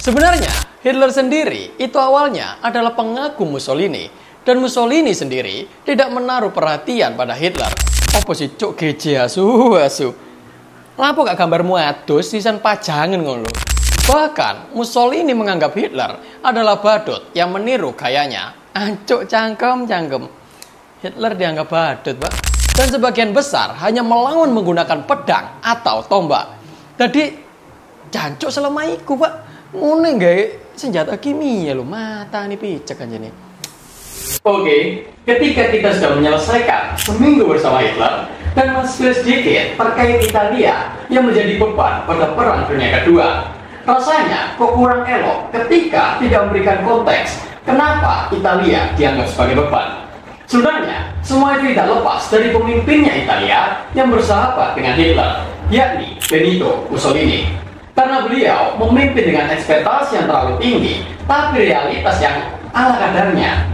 Sebenarnya, Hitler sendiri itu awalnya adalah pengagum Mussolini. Dan Mussolini sendiri tidak menaruh perhatian pada Hitler. Apa sih cuk geje asu. Lapo gak gambarmu adus sisan pajangan ngono. Bahkan Mussolini menganggap Hitler adalah badut yang meniru gayanya. Ancuk cangkem. Hitler dianggap badut, Pak. Dan sebagian besar hanya melawan menggunakan pedang atau tombak. Jadi jancuk selama iku, Pak. Ngene gawe senjata kimia lho, mata nih picek aja nih. Oke, ketika kita sudah menyelesaikan seminggu bersama Hitler dan masih sedikit terkait Italia yang menjadi beban pada Perang Dunia Kedua, rasanya kok kurang elok ketika tidak memberikan konteks kenapa Italia dianggap sebagai beban. Sebenarnya, semua itu tidak lepas dari pemimpinnya Italia yang bersahabat dengan Hitler, yakni Benito Mussolini. Karena beliau memimpin dengan ekspektasi yang terlalu tinggi, tapi realitas yang ala kadarnya.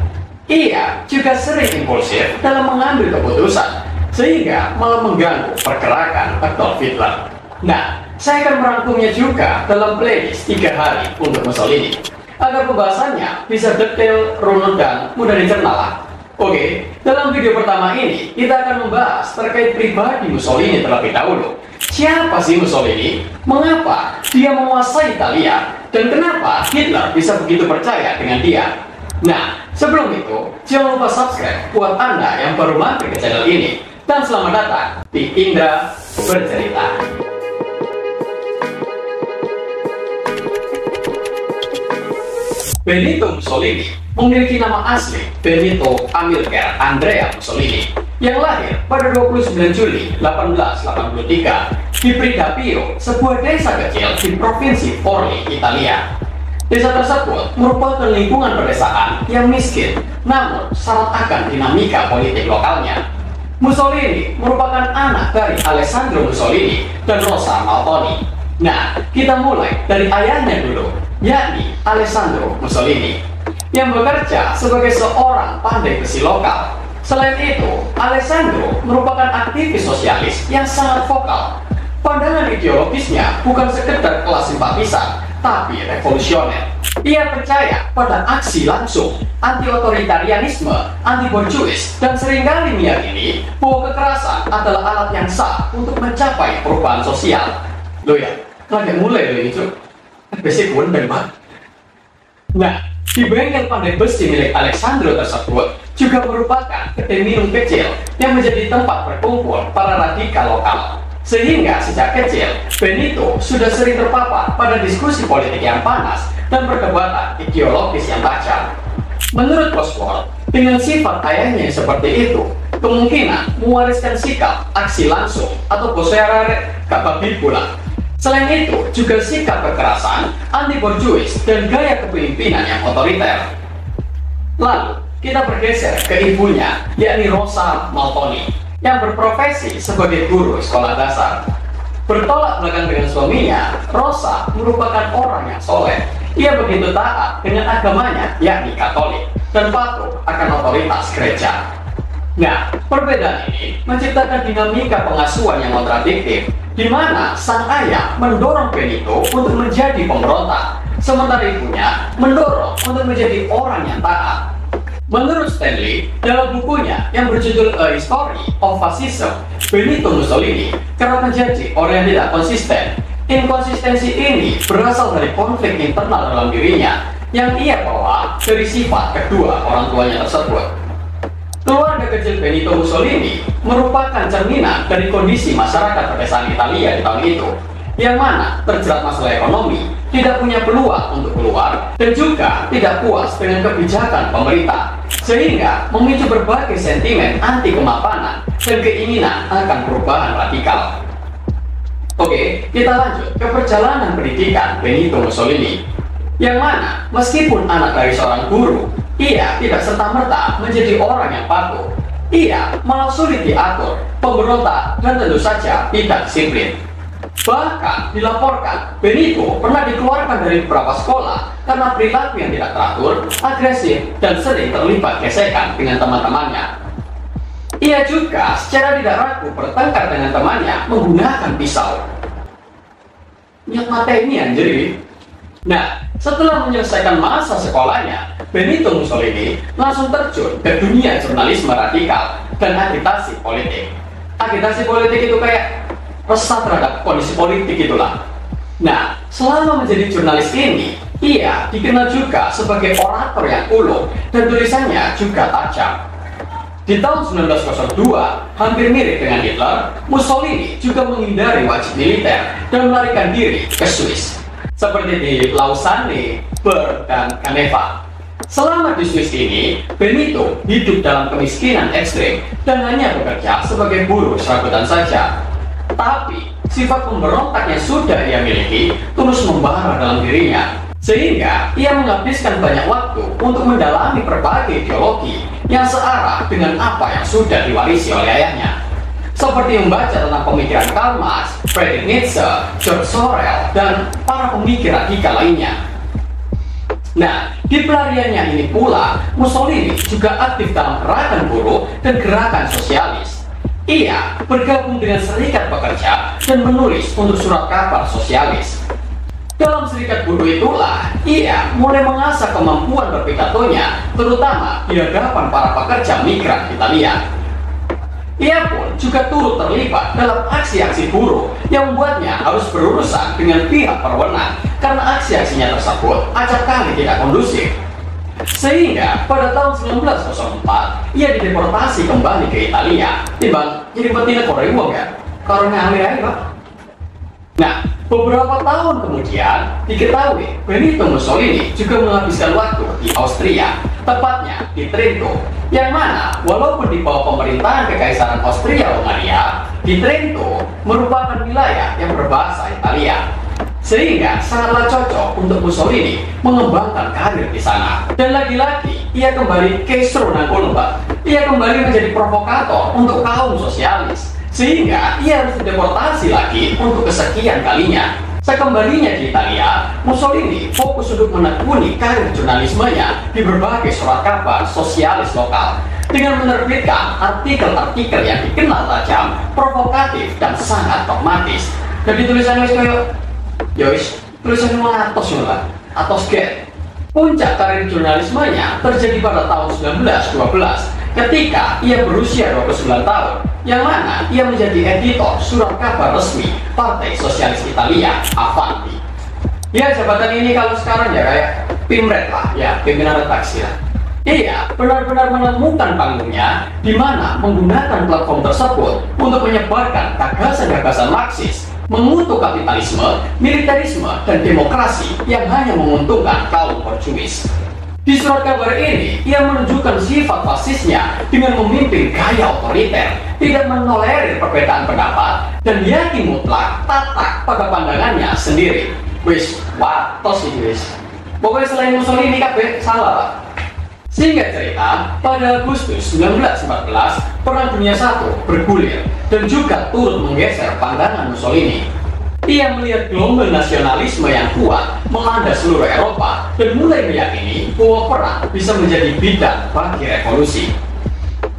Ia juga sering impulsif dalam mengambil keputusan, sehingga malah mengganggu pergerakan Adolf Hitler. Nah, saya akan merangkumnya juga dalam playlist 3 hari untuk Mussolini, agar pembahasannya bisa detail, runut, dan mudah dicerna. Oke, dalam video pertama ini, kita akan membahas terkait pribadi Mussolini terlebih dahulu. Siapa sih Mussolini? Mengapa dia menguasai Italia? Dan kenapa Hitler bisa begitu percaya dengan dia? Nah, sebelum itu, jangan lupa subscribe buat Anda yang baru mampir ke channel ini. Dan selamat datang di Indra Bercerita. Benito Mussolini memiliki nama asli Benito Amilcar Andrea Mussolini yang lahir pada 29 Juli 1883 di Pridapio, sebuah desa kecil di Provinsi Forli, Italia. Desa tersebut merupakan lingkungan pedesaan yang miskin, namun syarat akan dinamika politik lokalnya. Mussolini merupakan anak dari Alessandro Mussolini dan Rosa Maltoni. Nah, kita mulai dari ayahnya dulu, yakni Alessandro Mussolini, yang bekerja sebagai seorang pandai besi lokal. Selain itu, Alessandro merupakan aktivis sosialis yang sangat vokal. Pandangan ideologisnya bukan sekedar kelas simpatisan, tapi revolusioner. Ia percaya pada aksi langsung, anti-otoritarianisme, anti-borjuis, dan seringkali meyakini bahwa kekerasan adalah alat yang sah untuk mencapai perubahan sosial. Loh ya, lagi mulai loh itu. Besi bener, Pak. Nah, di bengkel pandai besi milik Alessandro tersebut juga merupakan kedai minum kecil yang menjadi tempat berkumpul para radikal lokal. Sehingga sejak kecil, Benito sudah sering terpapar pada diskusi politik yang panas dan perdebatan ideologis yang tajam. Menurut Bosworth, dengan sifat ayahnya yang seperti itu, kemungkinan mewariskan sikap aksi langsung atau boserare kababi pula. Selain itu, juga sikap kekerasan, anti-borjuis, dan gaya kepemimpinan yang otoriter. Lalu, kita bergeser ke ibunya, yakni Rosa Maltoni, yang berprofesi sebagai guru sekolah dasar. Bertolak belakang dengan suaminya, Rosa merupakan orang yang soleh. Ia begitu taat dengan agamanya, yakni Katolik, dan patuh akan otoritas gereja. Nah, perbedaan ini menciptakan dinamika pengasuhan yang kontradiktif, di mana sang ayah mendorong Benito untuk menjadi pemberontak, sementara ibunya mendorong untuk menjadi orang yang taat. Menurut Stanley, dalam bukunya yang berjudul A History of Fascism, Benito Mussolini kerap menjadi orang yang tidak konsisten. Inkonsistensi ini berasal dari konflik internal dalam dirinya yang ia bawa dari sifat kedua orang tuanya tersebut. Keluarga kecil Benito Mussolini merupakan cerminan dari kondisi masyarakat pedesaan Italia di tahun itu, yang mana terjerat masalah ekonomi, tidak punya peluang untuk keluar, dan juga tidak puas dengan kebijakan pemerintah, sehingga memicu berbagai sentimen anti kemapanan dan keinginan akan perubahan radikal. Oke, kita lanjut ke perjalanan pendidikan Benito Mussolini, yang mana meskipun anak dari seorang guru, ia tidak serta-merta menjadi orang yang patuh. Ia malah sulit diatur, pemberontak, dan tentu saja tidak disiplin. Bahkan dilaporkan Benito pernah dikeluarkan dari beberapa sekolah karena perilaku yang tidak teratur, agresif, dan sering terlibat gesekan dengan teman-temannya. Ia juga secara tidak ragu bertengkar dengan temannya menggunakan pisau. Niat mata ini anjir. Nah, Setelah menyelesaikan masa sekolahnya, Benito Mussolini langsung terjun ke dunia jurnalisme radikal dan agitasi politik. Agitasi politik itu kayak resah terhadap kondisi politik itulah. Nah, selama menjadi jurnalis ini, ia dikenal juga sebagai orator yang ulung dan tulisannya juga tajam. Di tahun 1902, hampir mirip dengan Hitler, Mussolini juga menghindari wajib militer dan melarikan diri ke Swiss, seperti di Lausanne, Bern, dan Geneva. Selama di Swiss ini, Benito hidup dalam kemiskinan ekstrim dan hanya bekerja sebagai buruh serabutan saja. Tapi, sifat pemberontak yang sudah ia miliki terus membara dalam dirinya, sehingga ia menghabiskan banyak waktu untuk mendalami berbagai ideologi yang searah dengan apa yang sudah diwarisi oleh ayahnya, seperti membaca tentang pemikiran Karl Marx, Friedrich Nietzsche, George Sorel, dan para pemikir radikal lainnya. Nah, di pelariannya ini pula, Mussolini juga aktif dalam gerakan buruh dan gerakan sosialis. Ia bergabung dengan serikat pekerja dan menulis untuk surat kabar sosialis. Dalam serikat buruh itulah, ia mulai mengasah kemampuan berpidatonya, terutama di hadapan para pekerja migran Italia. Ia pun juga turut terlibat dalam aksi-aksi buruh yang membuatnya harus berurusan dengan pihak berwenang karena aksi-aksinya tersebut acap kali tidak kondusif. Sehingga pada tahun 1904 ia dideportasi kembali ke Italia. Timbang jadi betina korewong ya, karena alih-alih Pak. Nah, beberapa tahun kemudian diketahui Benito Mussolini juga menghabiskan waktu di Austria, tepatnya di Trento, yang mana walaupun di bawah pemerintahan Kekaisaran Austria-Hungaria, di Trento merupakan wilayah yang berbahasa Italia, sehingga sangatlah cocok untuk Mussolini mengembangkan karir di sana. Dan lagi-lagi ia kembali keisro nangkono Pak. Ia kembali menjadi provokator untuk kaum sosialis, sehingga ia harus dideportasi lagi untuk kesekian kalinya. Sekembalinya di Italia, Mussolini fokus untuk menekuni karir jurnalismenya di berbagai surat kabar sosialis lokal dengan menerbitkan artikel-artikel yang dikenal tajam, provokatif, dan sangat pragmatis. Jadi tulisannya kayak Yois, tulisannya mengatos lah, atau skate. Puncak karir jurnalismenya terjadi pada tahun 1912 ketika ia berusia 29 tahun, yang mana ia menjadi editor surat kabar resmi Partai Sosialis Italia, Avanti. Ya, jabatan ini kalau sekarang ya kayak Pimret lah, ya pimpinan redaksi lah. Ia benar-benar menemukan panggungnya di mana menggunakan platform tersebut untuk menyebarkan gagasan-gagasan Marxis, mengutuk kapitalisme, militerisme, dan demokrasi yang hanya menguntungkan kaum berjuis. Di surat kabar ini, ia menunjukkan sifat fasisnya dengan memimpin gaya otoriter, tidak menolerir perbedaan pendapat, dan yakin mutlak tatak pada pandangannya sendiri. Wis, watos ini wis. Pokoknya selain Mussolini kabeh salah Pak. Singkat cerita, pada Agustus 1914, Perang Dunia I bergulir dan juga turut menggeser pandangan Mussolini. Ia melihat gelombang nasionalisme yang kuat melanda seluruh Eropa dan mulai meyakini bahwa perang bisa menjadi bidang bagi revolusi.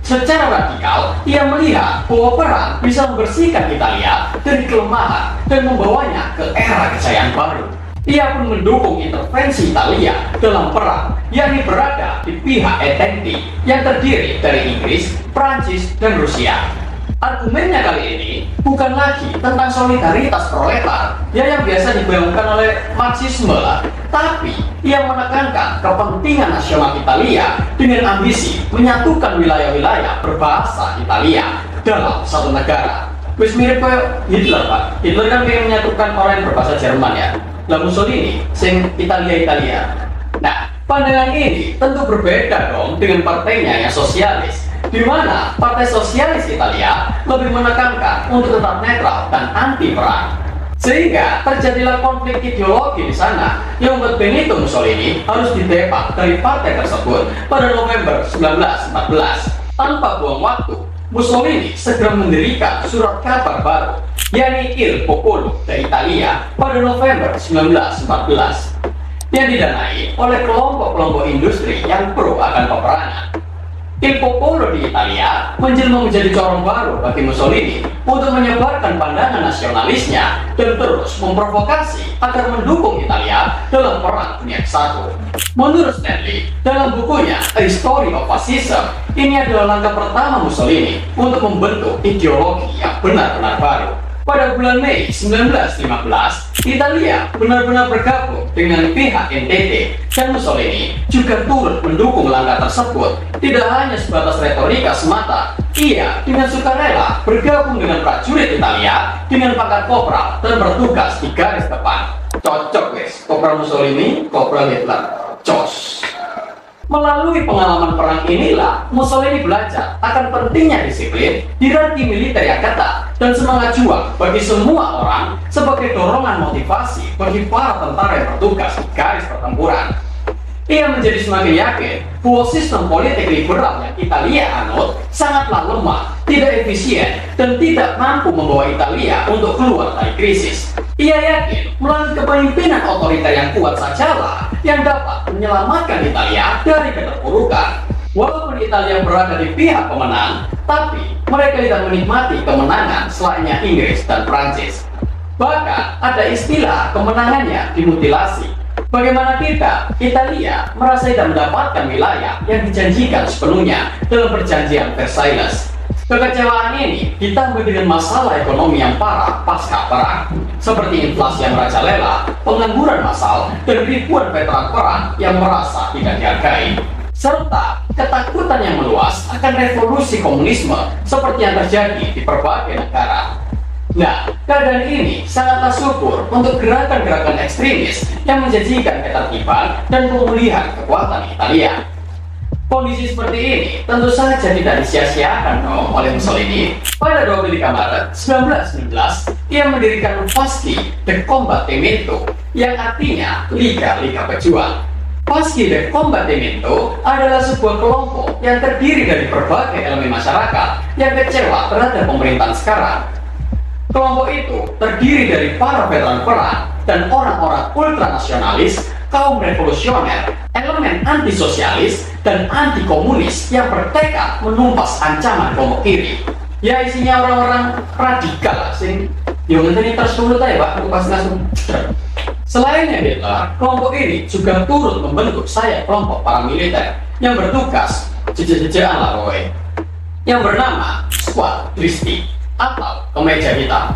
Secara radikal, ia melihat bahwa perang bisa membersihkan Italia dari kelemahan dan membawanya ke era kejayaan baru. Ia pun mendukung intervensi Italia dalam perang, yakni berada di pihak Entente yang terdiri dari Inggris, Prancis, dan Rusia. Argumennya kali ini bukan lagi tentang solidaritas proletar yang biasa dibayangkan oleh Marxisme lah, tapi ia menekankan kepentingan nasional Italia dengan ambisi menyatukan wilayah-wilayah berbahasa Italia dalam satu negara. Wis mirip kayak Hitler Pak. Hitler kan ingin menyatukan orang yang berbahasa Jerman ya. Lah Mussolini sing Italia. Nah, pandangan ini tentu berbeda dong dengan partainya yang sosialis, di mana Partai Sosialis Italia lebih menekankan untuk tetap netral dan anti perang. Sehingga terjadilah konflik ideologi di sana yang membuat Benito Mussolini harus ditembak dari partai tersebut pada November 1914. Tanpa buang waktu, Mussolini segera mendirikan surat kabar baru, yakni Il Popolo de Italia pada November 1914, yang didanai oleh kelompok-kelompok industri yang pro akan peperangan. Il Popolo di Italia menjelma menjadi corong baru bagi Mussolini untuk menyebarkan pandangan nasionalisnya dan terus memprovokasi agar mendukung Italia dalam Perang Dunia I. Menurut Stanley, dalam bukunya A History of Fascism, ini adalah langkah pertama Mussolini untuk membentuk ideologi yang benar-benar baru. Pada bulan Mei 1915, Italia benar-benar bergabung dengan pihak NTT dan Mussolini juga turut mendukung langkah tersebut. Tidak hanya sebatas retorika semata, ia dengan sukarela bergabung dengan prajurit Italia dengan pangkat kopral dan bertugas di garis depan. Cocok guys, Kopral Mussolini, Kopral Hitler, cos. Melalui pengalaman perang inilah, Mussolini belajar akan pentingnya disiplin, hierarki militer yang ketat, dan semangat juang bagi semua orang sebagai dorongan motivasi bagi para tentara yang bertugas di garis pertempuran. Ia menjadi semakin yakin bahwa sistem politik liberal yang Italia anut sangatlah lemah, tidak efisien, dan tidak mampu membawa Italia untuk keluar dari krisis. Ia yakin melalui kepemimpinan otoriter yang kuat sajalah yang dapat menyelamatkan Italia dari keterpurukan. Walaupun Italia berada di pihak pemenang, tapi mereka tidak menikmati kemenangan selainnya Inggris dan Prancis. Bahkan ada istilah kemenangannya dimutilasi. Bagaimana kita, Italia, merasa tidak mendapatkan wilayah yang dijanjikan sepenuhnya dalam perjanjian Versailles. Kekecewaan ini ditambah dengan masalah ekonomi yang parah pasca perang, seperti inflasi yang merajalela, pengangguran massal, dan ribuan veteran perang yang merasa tidak dihargai, serta ketakutan yang meluas akan revolusi komunisme seperti yang terjadi di berbagai negara. Nah, keadaan ini sangatlah subur untuk gerakan-gerakan ekstremis yang menjanjikan ketertiban dan pemulihan kekuatan Italia. Kondisi seperti ini tentu saja tidak disia-siakan dong oleh Mussolini. Pada 23 Maret 1919, ia mendirikan Fasci del Combattimento yang artinya Liga-Liga Pejuang. Fasci del Combattimento adalah sebuah kelompok yang terdiri dari berbagai elemen masyarakat yang kecewa terhadap pemerintahan sekarang. Kelompok itu terdiri dari para veteran perang dan orang-orang ultranasionalis, kaum revolusioner, elemen antisosialis, dan anti-komunis yang bertekad menumpas ancaman kelompok kiri. Ya isinya orang-orang radikal sing yang nanti tersulut aja Pak, aku pasti langsung. Selainnya Hitler, kelompok ini juga turut membentuk sayap kelompok paramiliter yang bertugas jejak-jejakan lah pokoknya, yang bernama Squad Tristi atau kemeja hitam.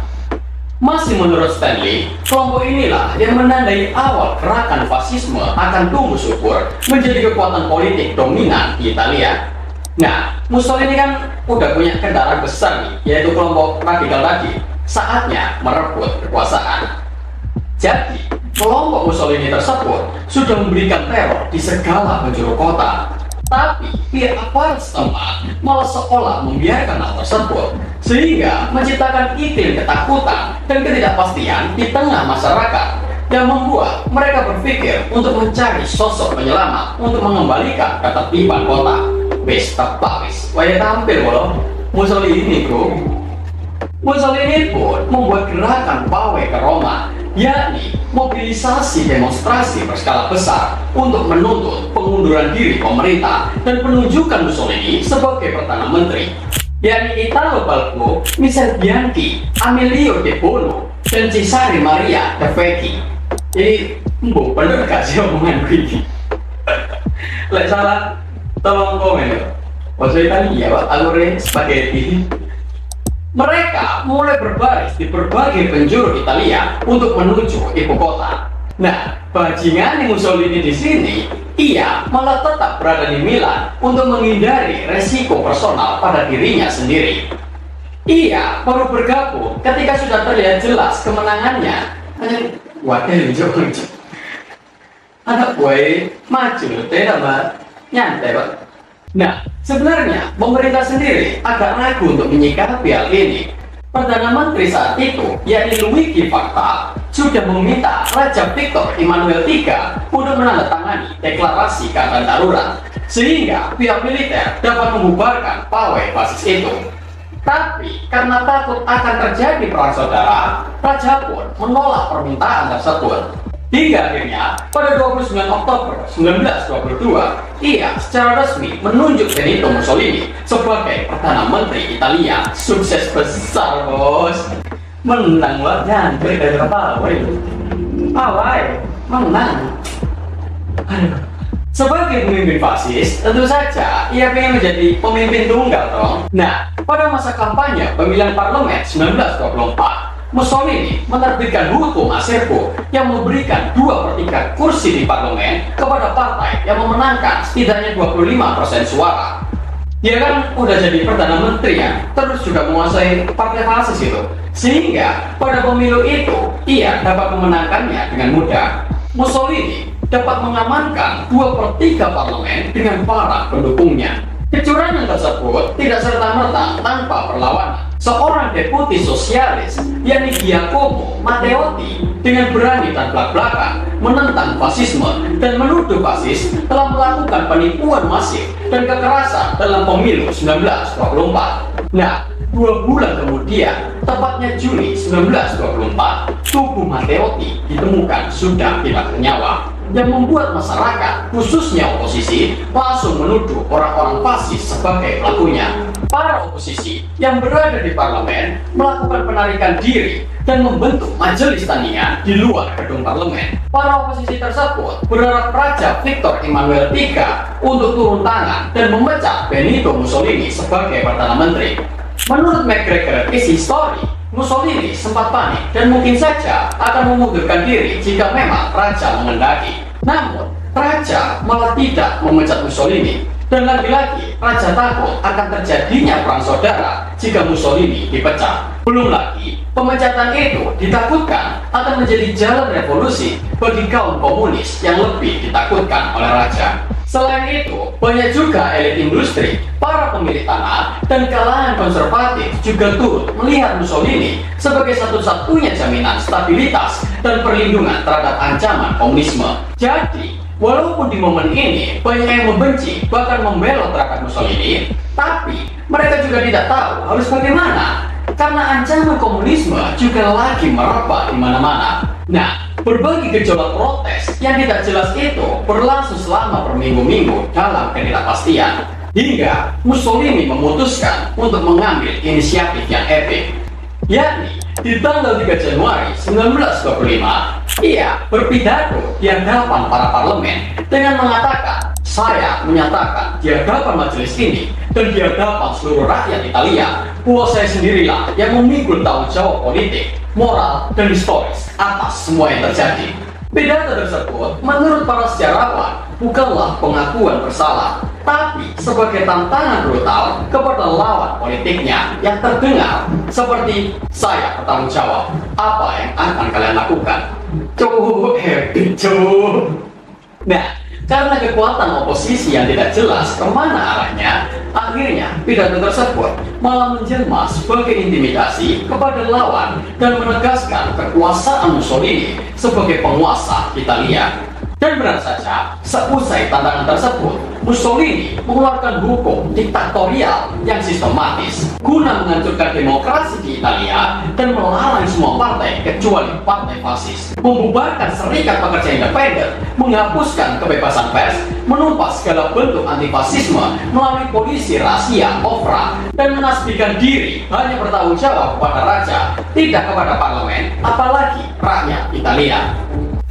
Masih menurut Stanley, kelompok inilah yang menandai awal gerakan fasisme akan tumbuh subur menjadi kekuatan politik dominan di Italia. Nah, Mussolini kan udah punya kendaraan besar nih, yaitu kelompok radikal tadi. Saatnya merebut kekuasaan. Jadi, kelompok Mussolini tersebut sudah memberikan teror di segala penjuru kota. Tapi pihak aparat setempat malah seolah membiarkan hal tersebut, sehingga menciptakan iklim ketakutan dan ketidakpastian di tengah masyarakat yang membuat mereka berpikir untuk mencari sosok penyelamat untuk mengembalikan ketertiban kota. Wis tepat wis, waya tampil loh Mussolini bro. Mussolini pun membuat gerakan pawai ke Roma, yakni mobilisasi demonstrasi berskala besar untuk menuntut pengunduran diri pemerintah dan penunjukan Mussolini sebagai Perdana Menteri, yakni Italo Balbo, Michel Bianchi, Amelio De Bono, dan Cesare Maria De Vecchi. Jadi, bener gak sih omongan gue ini? Lek salah, tolong komen ya. Bahasa Italia, Pak, alure spaghetti. Mereka mulai berbaris di berbagai penjuru Italia untuk menuju ibu kota. Nah, bajingan Mussolini di sini, ia malah tetap berada di Milan untuk menghindari resiko personal pada dirinya sendiri. Ia baru bergabung ketika sudah terlihat jelas kemenangannya. Wadah lucu. Anak boy maju, tidak mbak, nyantai Pak. Nah, sebenarnya pemerintah sendiri agak ragu untuk menyikapi hal ini. Perdana Menteri saat itu, yakni Luigi Facta, sudah meminta Raja Victor Emmanuel III untuk menandatangani deklarasi keadaan darurat, sehingga pihak militer dapat membubarkan pawai fasis itu. Tapi karena takut akan terjadi perang saudara, Raja pun menolak permintaan tersebut. Hingga akhirnya pada 29 Oktober 1922, ia secara resmi menunjuk Benito Mussolini sebagai Perdana Menteri Italia. Sukses besar, bos. Menang lah, nyantri dari kepala, awai, menang. Aduh. Sebagai pemimpin fasis, tentu saja ia ingin menjadi pemimpin tunggal dong. Nah, pada masa kampanye pemilihan parlemen 1924, Mussolini menerbitkan hukum Acerbo yang memberikan 2/3 kursi di parlemen kepada partai yang memenangkan setidaknya 25% suara. Dia kan udah jadi Perdana Menteri ya, terus juga menguasai partai fasis itu. Sehingga pada pemilu itu, ia dapat memenangkannya dengan mudah. Mussolini dapat mengamankan 2/3 parlemen dengan para pendukungnya. Kecurangan tersebut tidak serta-merta tanpa perlawanan. Seorang deputi sosialis, yakni Giacomo Matteotti, dengan berani dan belak-belakan menentang fasisme dan menuduh fasis telah melakukan penipuan masif dan kekerasan dalam pemilu 1924. Nah, 2 bulan kemudian, tepatnya Juli 1924, tubuh Matteotti ditemukan sudah tidak bernyawa, yang membuat masyarakat, khususnya oposisi, langsung menuduh orang-orang fasis sebagai pelakunya. Para oposisi yang berada di parlemen melakukan penarikan diri dan membentuk majelis tandingan di luar gedung parlemen. Para oposisi tersebut berharap Raja Victor Emmanuel III untuk turun tangan dan memecat Benito Mussolini sebagai Perdana Menteri. Menurut MacGregor Is History, Mussolini sempat panik dan mungkin saja akan memundurkan diri jika memang Raja mengendaki. Namun, Raja malah tidak memecat Mussolini. Dan lagi-lagi, Raja takut akan terjadinya perang saudara jika Mussolini dipecat. Belum lagi, pemecatan itu ditakutkan akan menjadi jalan revolusi bagi kaum komunis yang lebih ditakutkan oleh Raja. Selain itu, banyak juga elit industri, para pemilik tanah, dan kalangan konservatif juga turut melihat Mussolini sebagai satu-satunya jaminan stabilitas dan perlindungan terhadap ancaman komunisme. Jadi, walaupun di momen ini banyak yang membenci bahkan membela terhadap Mussolini, tapi mereka juga tidak tahu harus bagaimana karena ancaman komunisme juga lagi merebak di mana-mana. Nah, berbagai gejolak protes yang tidak jelas itu berlangsung selama berminggu-minggu dalam ketidakpastian hingga Mussolini memutuskan untuk mengambil inisiatif yang epik, yakni di tanggal 3 Januari 1925, ia berpidato di hadapan para parlemen dengan mengatakan, "Saya menyatakan di hadapan majelis ini dan di hadapan seluruh rakyat Italia bahwa saya sendirilah yang memikul tanggung jawab politik, moral, dan historis atas semua yang terjadi." Pidato tersebut menurut para sejarawan bukanlah pengakuan bersalah, tapi sebagai tantangan brutal kepada lawan politiknya yang terdengar seperti, "Saya bertanggung jawab apa yang akan kalian lakukan." Cukup epic, cukup. Nah, karena kekuatan oposisi yang tidak jelas kemana arahnya, akhirnya pidato tersebut malah menjelma sebagai intimidasi kepada lawan dan menegaskan kekuasaan Mussolini sebagai penguasa Italia. Dan benar saja, seusai tantangan tersebut, Mussolini mengeluarkan hukum diktatorial yang sistematis guna menghancurkan demokrasi di Italia dan melarang semua partai kecuali partai fasis, membubarkan serikat pekerja independen, menghapuskan kebebasan pers, menumpas segala bentuk antifasisme melalui polisi rahasia OFRA, dan menasbihkan diri hanya bertanggung jawab kepada raja, tidak kepada parlemen, apalagi rakyat Italia.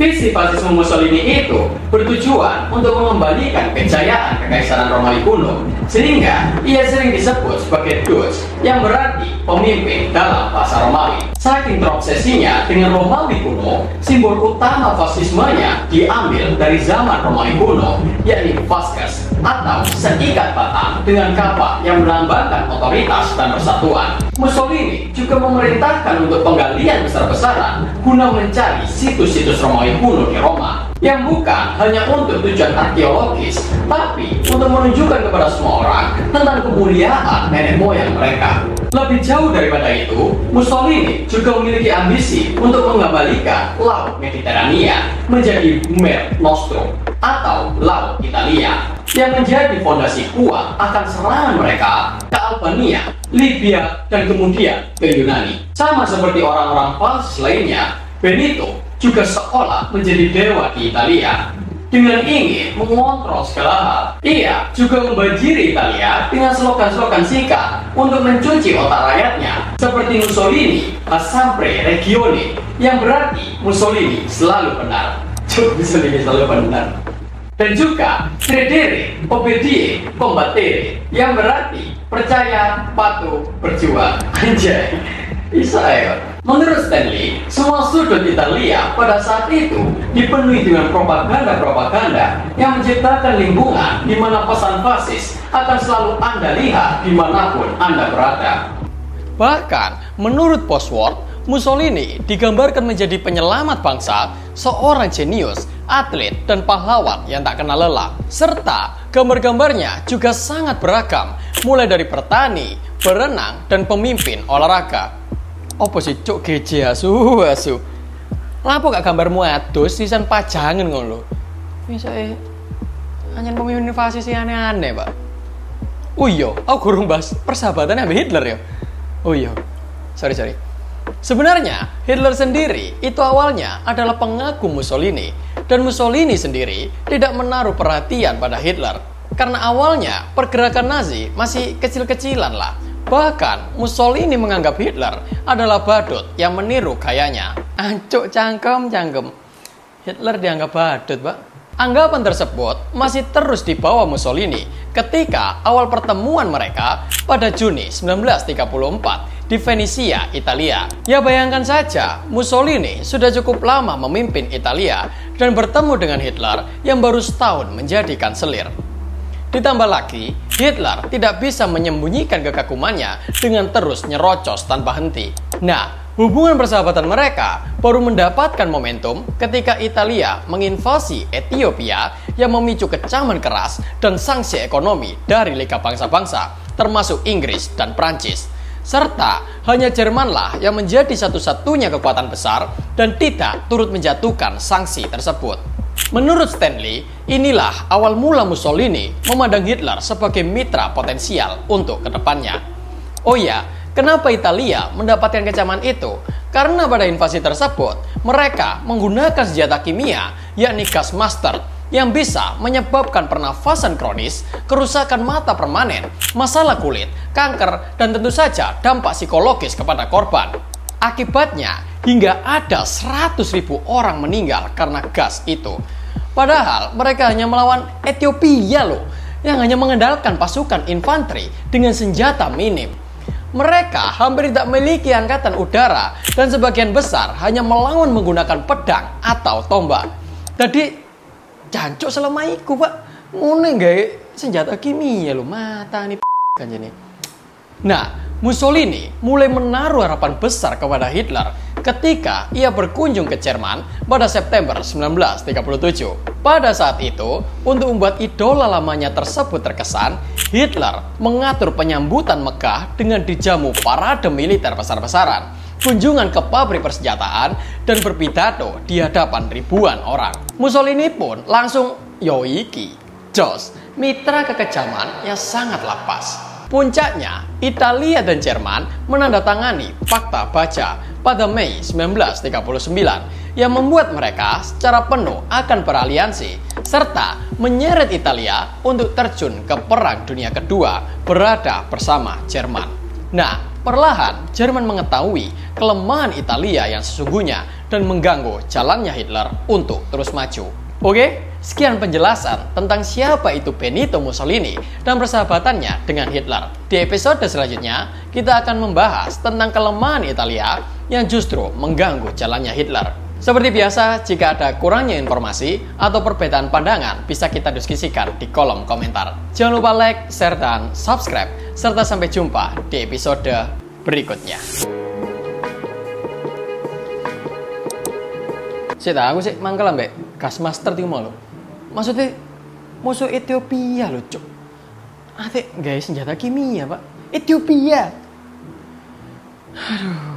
Visi fasisme Mussolini itu bertujuan untuk mengembalikan kejayaan Kekaisaran Romawi kuno, sehingga ia sering disebut sebagai Dux, yang berarti pemimpin dalam bahasa Romawi. Saking terobsesinya dengan Romawi kuno, simbol utama fasismenya diambil dari zaman Romawi kuno, yakni Vasquez, atau seikat batang dengan kapak yang melambangkan otoritas dan persatuan. Mussolini juga memerintahkan untuk penggalian besar-besaran guna mencari situs-situs Romawi kuno di Roma, yang bukan hanya untuk tujuan arkeologis, tapi untuk menunjukkan kepada semua orang tentang kemuliaan nenek moyang mereka. Lebih jauh daripada itu, Mussolini juga memiliki ambisi untuk mengembalikan Laut Mediterania menjadi Mare Nostrum atau Laut Italia, yang menjadi fondasi kuat akan serangan mereka ke Albania, Libya, dan kemudian ke Yunani. Sama seperti orang-orang fasis lainnya, Benito juga seolah menjadi dewa di Italia. Dengan ingin mengontrol segala hal, ia juga membanjiri Italia dengan slogan-slogan singkat untuk mencuci otak rakyatnya, seperti Mussolini sempre ragione, yang berarti Mussolini selalu benar. Mussolini selalu benar. Dan juga credere, obbedire, combattere, yang berarti percaya, patuh, berjuang. Anjay, bisa ya. Menurut Stanley, semua sudut Italia pada saat itu dipenuhi dengan propaganda-propaganda yang menciptakan lingkungan di mana pesan fasis akan selalu Anda lihat dimanapun Anda berada. Bahkan, menurut Postword, Mussolini digambarkan menjadi penyelamat bangsa, seorang jenius, atlet, dan pahlawan yang tak kenal lelah. Serta gambar-gambarnya juga sangat beragam, mulai dari petani, berenang, dan pemimpin olahraga. Apa sih cuk geje asu. Lapo gak gambarmu adus sisan pajangan ngono lho. Misale anjen pemimpin fasis sing aneh-aneh, Pak. Oh iya, aku gurung bahas persahabatan sama Hitler ya. Oh iya. Sorry. Sebenarnya Hitler sendiri itu awalnya adalah pengagum Mussolini, dan Mussolini sendiri tidak menaruh perhatian pada Hitler karena awalnya pergerakan Nazi masih kecil-kecilan lah. Bahkan Mussolini menganggap Hitler adalah badut yang meniru gayanya. Ancuk cangkem. Hitler dianggap badut, Pak. Anggapan tersebut masih terus dibawa Mussolini ketika awal pertemuan mereka pada Juni 1934 di Venesia, Italia. Ya bayangkan saja, Mussolini sudah cukup lama memimpin Italia dan bertemu dengan Hitler yang baru setahun menjadi kanselir. Ditambah lagi, Hitler tidak bisa menyembunyikan kekagumannya dengan terus nyerocos tanpa henti. Nah, hubungan persahabatan mereka baru mendapatkan momentum ketika Italia menginvasi Ethiopia yang memicu kecaman keras dan sanksi ekonomi dari Liga Bangsa-Bangsa, termasuk Inggris dan Prancis. Serta hanya Jermanlah yang menjadi satu-satunya kekuatan besar dan tidak turut menjatuhkan sanksi tersebut. Menurut Stanley, inilah awal mula Mussolini memandang Hitler sebagai mitra potensial untuk kedepannya. Oh ya, kenapa Italia mendapatkan kecaman itu? Karena pada invasi tersebut, mereka menggunakan senjata kimia, yakni gas mustard, yang bisa menyebabkan pernafasan kronis, kerusakan mata permanen, masalah kulit, kanker, dan tentu saja dampak psikologis kepada korban. Akibatnya, hingga ada 100.000 orang meninggal karena gas itu. Padahal mereka hanya melawan Ethiopia loh, yang hanya mengandalkan pasukan infanteri dengan senjata minim. Mereka hampir tidak memiliki angkatan udara dan sebagian besar hanya melawan menggunakan pedang atau tombak. Jadi, jancuk selama iku, Pak. Ngono gawe senjata kimia loh, mata nih kan jadi. Nah, Mussolini mulai menaruh harapan besar kepada Hitler ketika ia berkunjung ke Jerman pada September 1937. Pada saat itu, untuk membuat idola lamanya tersebut terkesan, Hitler mengatur penyambutan megah dengan dijamu parade militer besar-besaran, kunjungan ke pabrik persenjataan, dan berpidato di hadapan ribuan orang. Mussolini pun langsung, yoiki, jos, mitra kekejaman yang sangatlah pas. Puncaknya, Italia dan Jerman menandatangani Fakta Baja pada Mei 1939 yang membuat mereka secara penuh akan beraliansi serta menyeret Italia untuk terjun ke Perang Dunia Kedua berada bersama Jerman. Nah, perlahan Jerman mengetahui kelemahan Italia yang sesungguhnya dan mengganggu jalannya Hitler untuk terus maju. Oke, sekian penjelasan tentang siapa itu Benito Mussolini dan persahabatannya dengan Hitler. Di episode selanjutnya, kita akan membahas tentang kelemahan Italia yang justru mengganggu jalannya Hitler. Seperti biasa, jika ada kurangnya informasi atau perbedaan pandangan, bisa kita diskusikan di kolom komentar. Jangan lupa like, share, dan subscribe. Serta sampai jumpa di episode berikutnya. Aku sih mangkel ambek gas master itu mau lo. Maksudnya musuh Ethiopia lo, cuk. Ate guys senjata kimia, Pak. Ethiopia. Aduh.